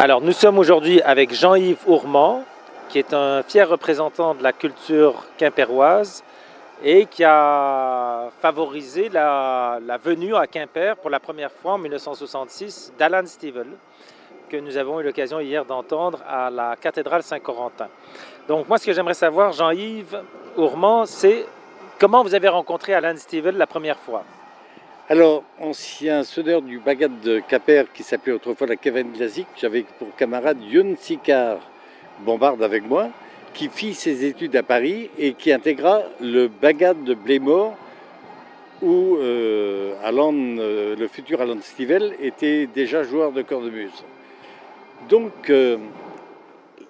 Alors, nous sommes aujourd'hui avec Jean-Yves Ourmand, qui est un fier représentant de la culture quimpéroise et qui a favorisé la venue à Quimper pour la première fois en 1966 d'Alan Stivell, que nous avons eu l'occasion hier d'entendre à la cathédrale Saint-Corentin. Donc, moi, ce que j'aimerais savoir, Jean-Yves Ourmand, c'est comment vous avez rencontré Alan Stivell la première fois? Alors, ancien sonneur du Bagad de Quimper qui s'appelait autrefois la Caverne Classique, j'avais pour camarade Youn Sikar, bombarde avec moi, qui fit ses études à Paris et qui intégra le Bagad de Blémore où le futur Alan Stivell était déjà joueur de cornemuse. Donc,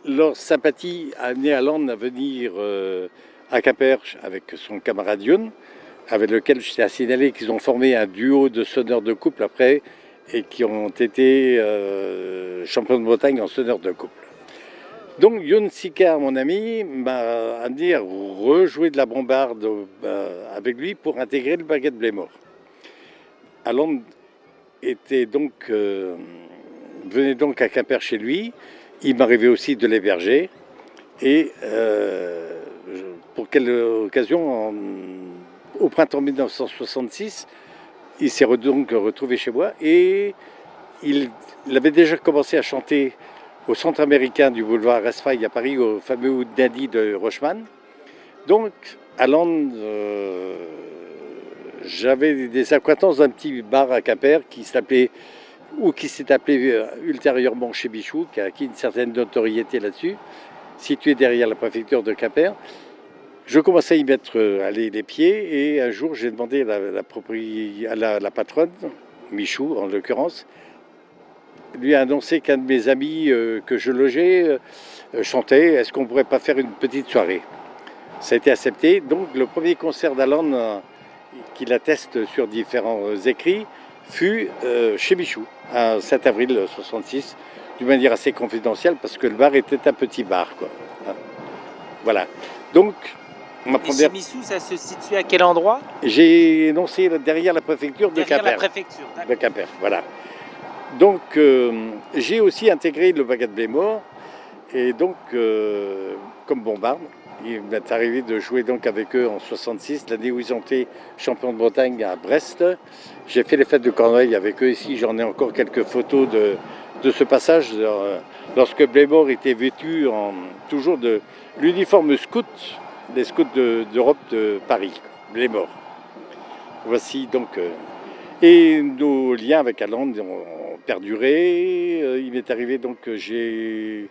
leur sympathie a amené Alan à venir à Quimper avec son camarade Youn, avec lequel je t'ai signalé qu'ils ont formé un duo de sonneurs de couple après et qui ont été champions de Bretagne en sonneurs de couple. Donc Youn Sikar, mon ami, m'a amené à rejouer de la bombarde avec lui pour intégrer le Bagad de Blémore. Alan venait donc à Quimper chez lui. Il m'arrivait aussi de l'héberger. Et pour quelle occasion, au printemps 1966, il s'est donc retrouvé chez moi et il avait déjà commencé à chanter au centre américain du boulevard Raspail à Paris, au fameux Oud Daddy de Rochman. Donc, Alan, j'avais des acquaintances d'un petit bar à Quimper qui s'est appelé ultérieurement Chez Bichou, qui a acquis une certaine notoriété là-dessus, situé derrière la préfecture de Quimper. Je commençais à y mettre les pieds et un jour j'ai demandé à la patronne, Michou en l'occurrence, lui a annoncé qu'un de mes amis que je logeais chantait. Est-ce qu'on ne pourrait pas faire une petite soirée? Ça a été accepté. Donc le premier concert d'Alan, qu'il atteste sur différents écrits, fut chez Michou, à 7 avril 1966, d'une manière assez confidentielle parce que le bar était un petit bar, quoi. Voilà. Donc, Chez Missou, ça se situe à quel endroit? J'ai énoncé derrière la préfecture de Quimper. Derrière la préfecture, de Quimper, voilà. Donc, j'ai aussi intégré le Bagad de Blémore et donc, comme bombarde, il m'est arrivé de jouer donc avec eux en 66, l'année où ils ont été champions de Bretagne à Brest. J'ai fait les fêtes de Cornouailles avec eux ici. J'en ai encore quelques photos de ce passage lorsque Blémore était vêtu toujours de l'uniforme scout des scouts d'Europe de Paris, Blémore. Voici donc. Et nos liens avec Alan ont perduré. Il m'est arrivé donc que j'étais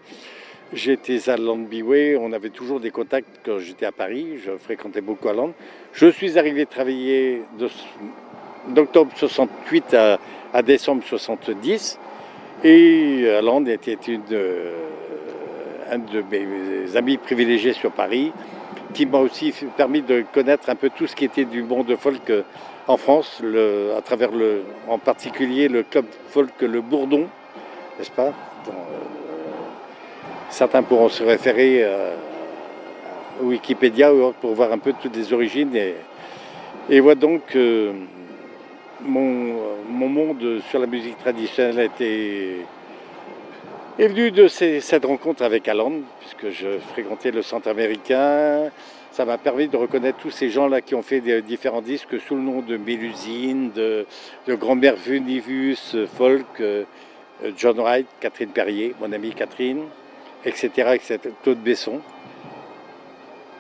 à Landbyway. On avait toujours des contacts quand j'étais à Paris. Je fréquentais beaucoup Alan. Je suis arrivé travailler d'octobre 68 à décembre 70. Et Alan était un de mes amis privilégiés sur Paris, qui m'a aussi permis de connaître un peu tout ce qui était du monde folk en France, à travers en particulier le club folk Le Bourdon, n'est-ce pas? Certains pourront se référer à Wikipédia pour voir un peu toutes les origines. Et voilà donc mon monde sur la musique traditionnelle est venu de cette rencontre avec Alan, puisque je fréquentais le centre américain. Ça m'a permis de reconnaître tous ces gens-là qui ont fait différents disques sous le nom de Mélusine, de Grand-Mère Funivus, folk, John Wright, Catherine Perrier, mon amie Catherine, etc., etc., Claude Besson.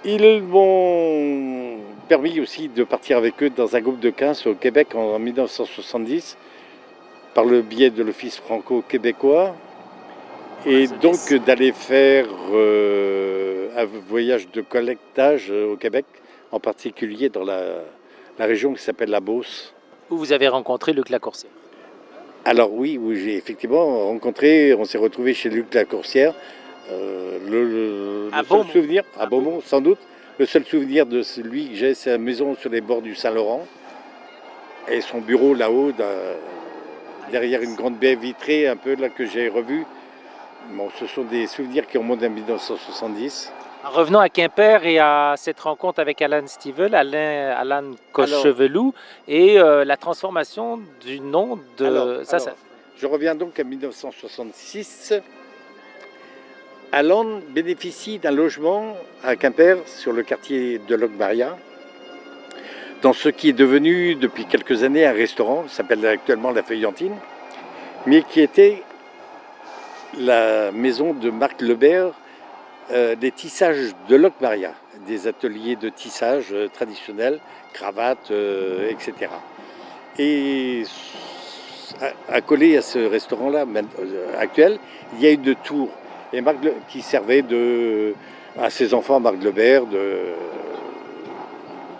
Ils m'ont permis aussi de partir avec eux dans un groupe de 15 au Québec en 1970, par le biais de l'Office franco-québécois. Et donc d'aller faire un voyage de collectage au Québec, en particulier dans la région qui s'appelle la Beauce. Où vous avez rencontré Luc Lacourcière? Alors oui, où j'ai effectivement rencontré, on s'est retrouvé chez Luc Lacourcière. Le seul souvenir, à Beaumont sans doute, le seul souvenir de lui que j'ai, c'est la maison sur les bords du Saint-Laurent et son bureau là-haut, derrière une grande baie vitrée, un peu là que j'ai revue. Bon, ce sont des souvenirs qui remontent à 1970. Revenons à Quimper et à cette rencontre avec Alan Stivell, Alan Cochevelou, et la transformation du nom de... Je reviens donc à 1966. Allende bénéficie d'un logement à Quimper, sur le quartier de Locmaria, dans ce qui est devenu depuis quelques années un restaurant, qui s'appelle actuellement la Feuillantine, mais qui était la maison de Marc Lebert, des tissages de Locmaria, des ateliers de tissage traditionnels, cravates, etc. Et accolé à ce restaurant-là actuel, il y a une tour et qui servait à ses enfants, Marc Lebert,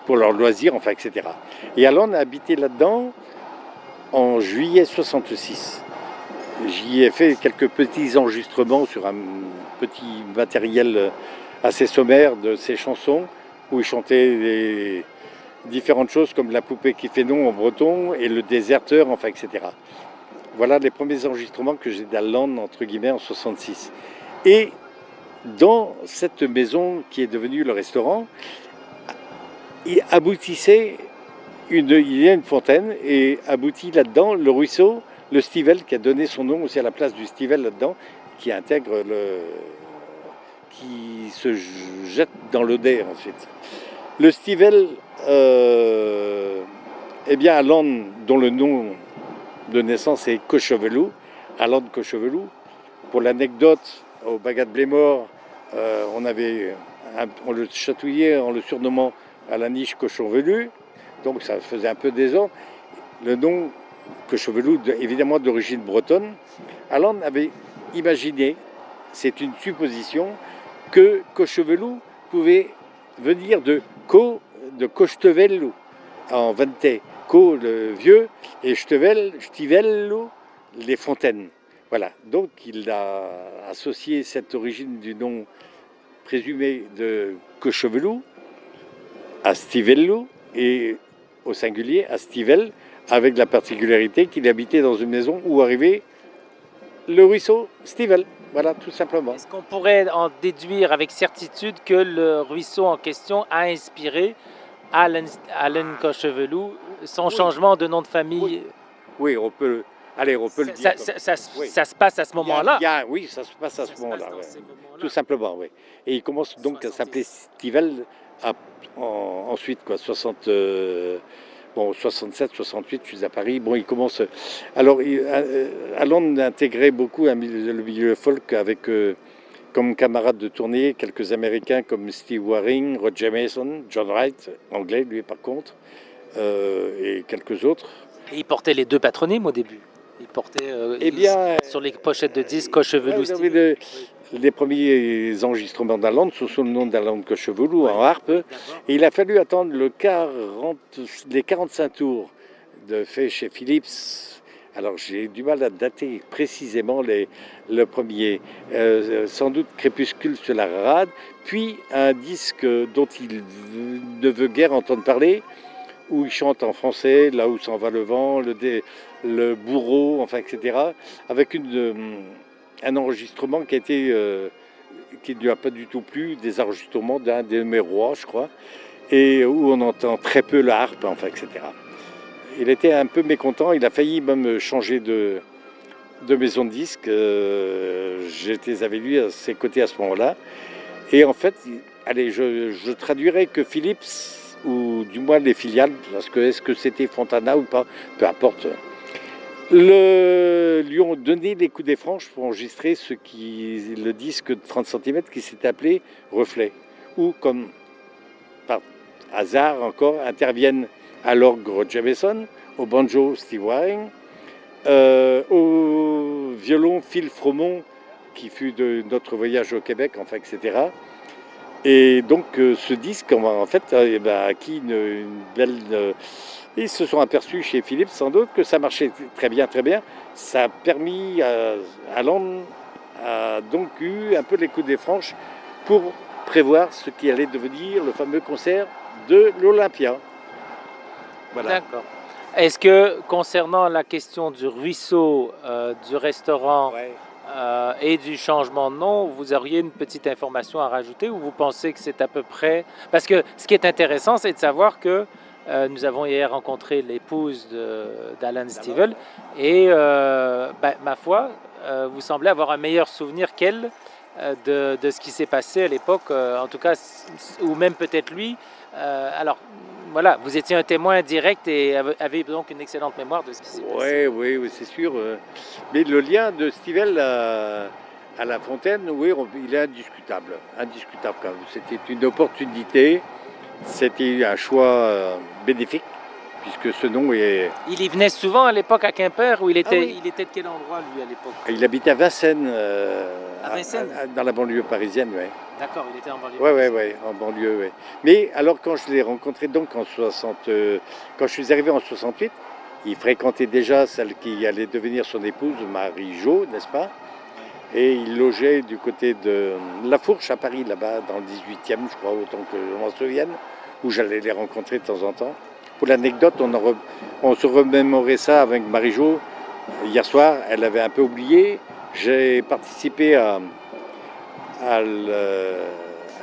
pour leurs loisirs, enfin, etc. Et Allende a habité là-dedans en juillet 66. J'y ai fait quelques petits enregistrements sur un petit matériel assez sommaire de ses chansons, où il chantait différentes choses comme La poupée qui fait non en breton et Le déserteur, enfin, etc. Voilà les premiers enregistrements que j'ai d'Allende, entre guillemets, en 66. Et dans cette maison qui est devenue le restaurant, il aboutissait il y a une fontaine et aboutit là-dedans le ruisseau, le Stivel, qui a donné son nom aussi à la place du Stivel là-dedans, qui intègre qui se jette dans l'Oder ensuite. Le Stivel, eh bien Allende, dont le nom de naissance est Cochevelou, Allende Cochevelou. Pour l'anecdote, au Bagat de Blémor, on le chatouillait en le surnommant à la niche Cochon Velu, donc ça faisait un peu désordre. Le nom Cochevelou, évidemment d'origine bretonne, Allende avait imaginé, c'est une supposition, que Cochevelou pouvait venir de Cochevelou, en Vente, Co le vieux, et Stivello, les fontaines. Voilà, donc il a associé cette origine du nom présumé de Cochevelou à Stivello et au singulier à Stivel, avec la particularité qu'il habitait dans une maison où arrivait le ruisseau Stivel. Voilà, tout simplement. Est-ce qu'on pourrait en déduire avec certitude que le ruisseau en question a inspiré Alain Cochevelou son changement de nom de famille? Oui, on peut le dire. Ça se passe à ce moment-là? Oui, ça se passe à ce moment-là. Ouais. Tout simplement, oui. Et il commence donc à s'appeler Stivel ensuite, 67, 68, je suis à Paris. Bon, il commence. Alors, Allende intégrait beaucoup le milieu folk avec comme camarades de tournée quelques Américains comme Steve Waring, Roger Mason, John Wright, anglais lui par contre, et quelques autres. Et il portait les deux patronymes au début. Il portait sur les pochettes de disques Cochevelou. Les premiers enregistrements d'Allende sont sous le nom d'Allende Cochevelou en harpe. Et il a fallu attendre les 45 tours fait chez Philips. Alors j'ai du mal à dater précisément le premier. Sans doute Crépuscule sur la rade, puis un disque dont il ne veut guère entendre parler, où il chante en français, Là où s'en va le vent, le bourreau, enfin, etc. Avec un enregistrement qui ne lui a pas du tout plu, des enregistrements d'un des mes rois, je crois, et où on entend très peu la harpe, enfin, etc. Il était un peu mécontent, il a failli même changer de maison de disque. J'étais avec lui à ses côtés à ce moment-là. Et en fait, allez, je traduirais que Philips, ou du moins les filiales, parce que est-ce que c'était Fontana ou pas, peu importe, lui ont donné les coups des franches pour enregistrer le disque de 30 cm qui s'est appelé Reflet, où, comme par hasard encore, interviennent à l'orgue Roger Mason, au banjo Steve Waring, au violon Phil Fromont, qui fut de notre voyage au Québec, enfin, etc. Et donc ce disque, en fait, a acquis une belle... Ils se sont aperçus chez Philips, sans doute, que ça marchait très bien, très bien. Ça a permis à Allende a donc eu un peu les coups des franches pour prévoir ce qui allait devenir le fameux concert de l'Olympia. Voilà. D'accord. Est-ce que, concernant la question du ruisseau, du restaurant et du changement de nom, vous auriez une petite information à rajouter, ou vous pensez que c'est à peu près... Parce que ce qui est intéressant, c'est de savoir que Nous avons hier rencontré l'épouse d'Alan Stivell et ma foi, vous semblez avoir un meilleur souvenir qu'elle de ce qui s'est passé à l'époque, en tout cas, ou même peut-être lui. Alors voilà, vous étiez un témoin direct et avez donc une excellente mémoire de ce qui s'est passé. Oui, c'est sûr. Mais le lien de Stivell à La Fontaine, oui, il est indiscutable. Indiscutable quand même. C'était une opportunité, c'était un choix bénéfique, puisque ce nom est... Il y venait souvent à l'époque à Quimper, où il était, oui. Il était de quel endroit lui à l'époque? Il habitait à Vincennes, à Vincennes dans la banlieue parisienne, oui. D'accord, il était en banlieue. Oui, en banlieue, oui. Mais alors quand je l'ai rencontré donc quand je suis arrivé en 68, il fréquentait déjà celle qui allait devenir son épouse, Marie-Jo, n'est-ce pas? Et il logeait du côté de La Fourche à Paris, là-bas, dans le 18e, je crois, autant que je m'en souvienne, où j'allais les rencontrer de temps en temps. Pour l'anecdote, on se remémorait ça avec Marie-Jo. Hier soir, elle avait un peu oublié. J'ai participé à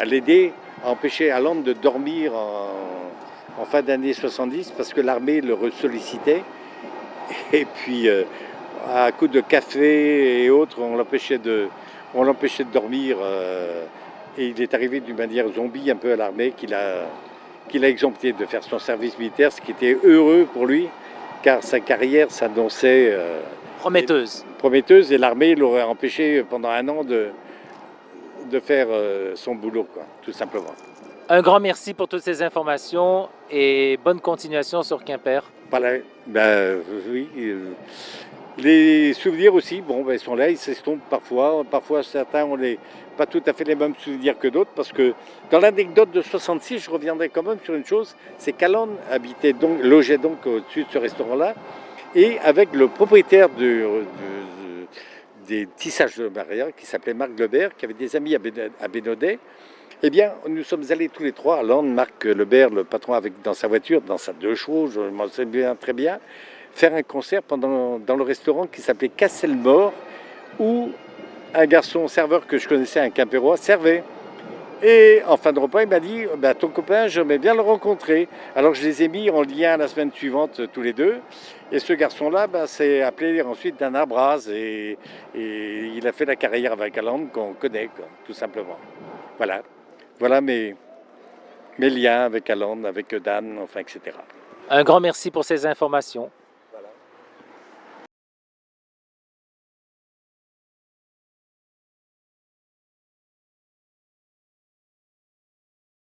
l'aider à empêcher Alan de dormir en fin d'année 70 parce que l'armée le sollicitait. Et puis, à coup de café et autres, on l'empêchait de dormir. Et il est arrivé d'une manière zombie un peu à l'armée qu'il a exempté de faire son service militaire, ce qui était heureux pour lui, car sa carrière s'annonçait prometteuse et l'armée l'aurait empêché pendant un an de faire son boulot, quoi, tout simplement. Un grand merci pour toutes ces informations et bonne continuation sur Quimper. Voilà, oui. Les souvenirs aussi, ils sont là, ils s'estompent parfois. Parfois, certains ont pas tout à fait les mêmes souvenirs que d'autres, parce que dans l'anecdote de 66, je reviendrai quand même sur une chose, c'est qu'Alan logeait donc au-dessus de ce restaurant-là, et avec le propriétaire des tissages de Maria, qui s'appelait Marc Lebert, qui avait des amis à Bénodet. Eh bien, nous sommes allés tous les trois, Alan, Marc Lebert, le patron, dans sa voiture, dans sa 2 chevaux, je m'en souviens très bien, faire un concert dans le restaurant qui s'appelait Castelmore, où un garçon serveur que je connaissais, un Quimpérois, servait. Et en fin de repas, il m'a dit ton copain, j'aimerais bien le rencontrer. Alors je les ai mis en lien la semaine suivante tous les deux. Et ce garçon-là s'est appelé ensuite Dan Abraz et il a fait la carrière avec Alan qu'on connaît, quoi, tout simplement. Voilà mes liens avec Alan, avec Dan, enfin, etc. Un grand merci pour ces informations.